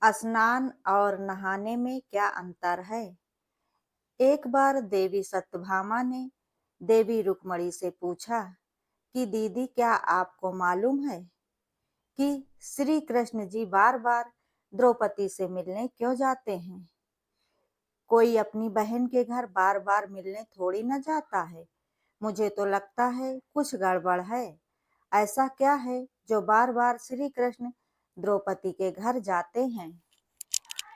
स्नान और नहाने में क्या अंतर है? एक बार देवी सत्यभामा ने देवी रुक्मणी से पूछा कि दीदी, क्या आपको मालूम है कि श्री कृष्ण जी बार बार द्रौपदी से मिलने क्यों जाते हैं? कोई अपनी बहन के घर बार बार मिलने थोड़ी न जाता है। मुझे तो लगता है कुछ गड़बड़ है। ऐसा क्या है जो बार बार श्री कृष्ण द्रौपदी के घर जाते हैं?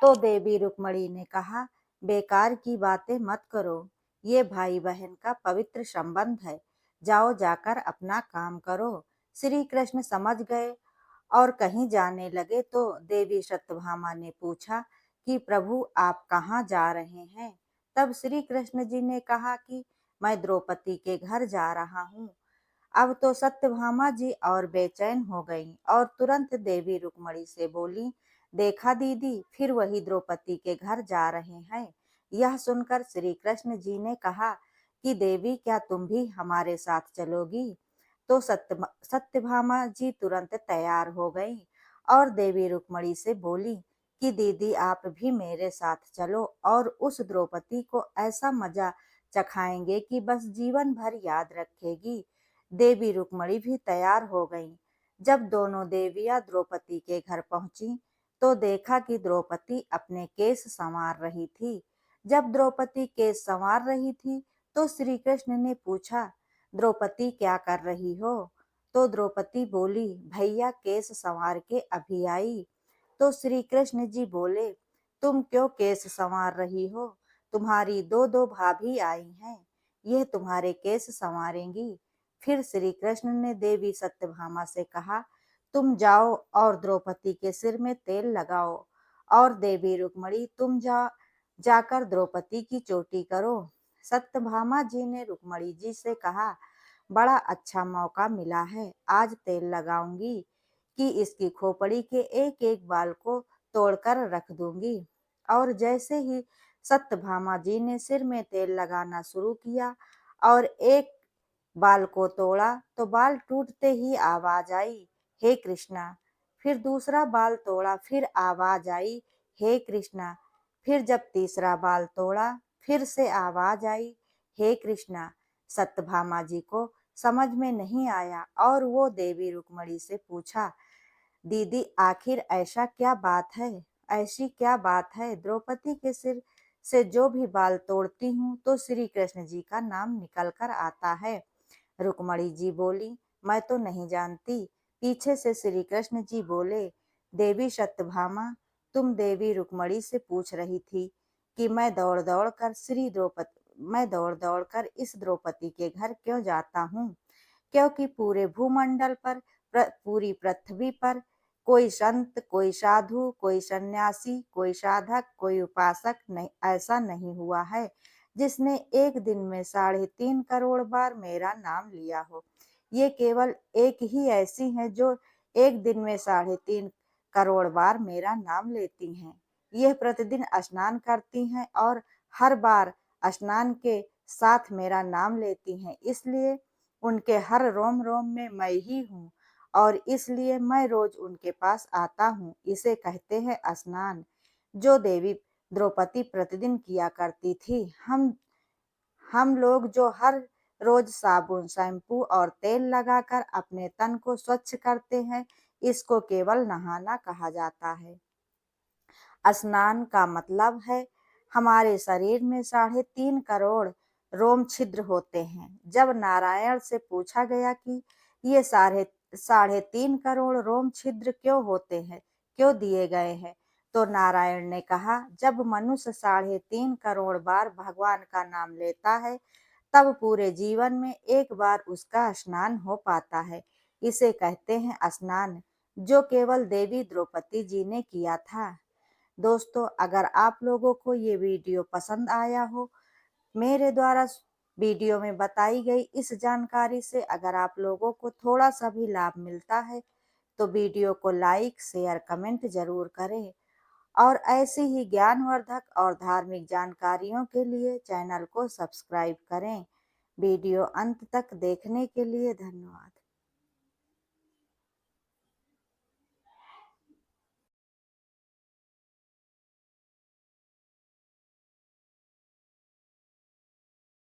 तो देवी रुक्मणी ने कहा, बेकार की बातें मत करो। ये भाई बहन का पवित्र संबंध है। जाओ, जाकर अपना काम करो। श्री कृष्ण समझ गए और कहीं जाने लगे तो देवी सत्यभामा ने पूछा कि प्रभु, आप कहाँ जा रहे हैं? तब श्री कृष्ण जी ने कहा कि मैं द्रौपदी के घर जा रहा हूँ। अब तो सत्यभामा जी और बेचैन हो गईं और तुरंत देवी रुक्मणी से बोली, देखा दीदी, फिर वही द्रौपदी के घर जा रहे हैं। यह सुनकर श्री कृष्ण जी ने कहा कि देवी, क्या तुम भी हमारे साथ चलोगी? तो सत्यभामा जी तुरंत तैयार हो गई और देवी रुक्मणी से बोली कि दीदी, आप भी मेरे साथ चलो और उस द्रौपदी को ऐसा मजा चखाएंगे कि बस जीवन भर याद रखेगी। देवी रुक्मणी भी तैयार हो गईं। जब दोनों देवियां द्रौपदी के घर पहुंची तो देखा कि द्रौपदी अपने केस संवार रही थी। जब द्रौपदी केस संवार रही थी तो श्री कृष्ण ने पूछा, द्रौपदी, क्या कर रही हो? तो द्रौपदी बोली, भैया केस संवार के अभी आई। तो श्री कृष्ण जी बोले, तुम क्यों केस संवार रही हो? तुम्हारी दो दो भाभी आई हैं, यह तुम्हारे केस संवारेंगी। फिर श्री कृष्ण ने देवी सत्यभामा से कहा, तुम जाओ और द्रौपदी के सिर में तेल लगाओ। और देवी रुक्मणी, तुम जाकर द्रौपदी की चोटी करो। सत्यभामा जी ने रुक्मणी जी से कहा, बड़ा अच्छा मौका मिला है, आज तेल लगाऊंगी कि इसकी खोपड़ी के एक एक बाल को तोड़कर रख दूंगी। और जैसे ही सत्यभामा जी ने सिर में तेल लगाना शुरू किया और एक बाल को तोड़ा तो बाल टूटते ही आवाज आई, हे कृष्णा। फिर दूसरा बाल तोड़ा, फिर आवाज आई, हे कृष्णा। फिर जब तीसरा बाल तोड़ा, फिर से आवाज आई, हे कृष्णा। सत्यभामा जी को समझ में नहीं आया और वो देवी रुक्मणी से पूछा, दीदी, आखिर ऐसा क्या बात है? ऐसी क्या बात है? द्रौपदी के सिर से जो भी बाल तोड़ती हूँ तो श्री कृष्ण जी का नाम निकल कर आता है। रुक्मणी जी बोली, मैं तो नहीं जानती। पीछे से श्री कृष्ण जी बोले, देवी सत्यभामा, तुम देवी रुक्मणी से पूछ रही थी कि मैं दौड़ दौड़ कर इस द्रौपदी के घर क्यों जाता हूँ? क्योंकि पूरे भूमंडल पर, पूरी पृथ्वी पर कोई संत, कोई साधु, कोई सन्यासी, कोई साधक, कोई उपासक नहीं, ऐसा नहीं हुआ है जिसने एक दिन में 3.5 करोड़ बार मेरा नाम लिया हो। ये केवल एक ही ऐसी हैं जो एक दिन में 3.5 करोड़ बार मेरा नाम लेती हैं। यह प्रतिदिन स्नान करती हैं और हर बार स्नान के साथ मेरा नाम लेती हैं, इसलिए उनके हर रोम रोम में मैं ही हूँ और इसलिए मैं रोज उनके पास आता हूँ। इसे कहते हैं स्नान, जो देवी द्रौपदी प्रतिदिन किया करती थी। हम लोग जो हर रोज साबुन, शैम्पू और तेल लगाकर अपने तन को स्वच्छ करते हैं, इसको केवल नहाना कहा जाता है। स्नान का मतलब है हमारे शरीर में 3.5 करोड़ रोम छिद्र होते हैं। जब नारायण से पूछा गया कि ये 3.5 करोड़ रोम छिद्र क्यों होते हैं, क्यों दिए गए हैं, तो नारायण ने कहा, जब मनुष्य 3.5 करोड़ बार भगवान का नाम लेता है तब पूरे जीवन में एक बार उसका स्नान हो पाता है। इसे कहते हैं स्नान, जो केवल देवी द्रौपदी जी ने किया था। दोस्तों, अगर आप लोगों को ये वीडियो पसंद आया हो, मेरे द्वारा वीडियो में बताई गई इस जानकारी से अगर आप लोगों को थोड़ा सा भी लाभ मिलता है तो वीडियो को लाइक, शेयर, कमेंट जरूर करें और ऐसी ही ज्ञानवर्धक और धार्मिक जानकारियों के लिए चैनल को सब्सक्राइब करें। वीडियो अंत तक देखने के लिए धन्यवाद।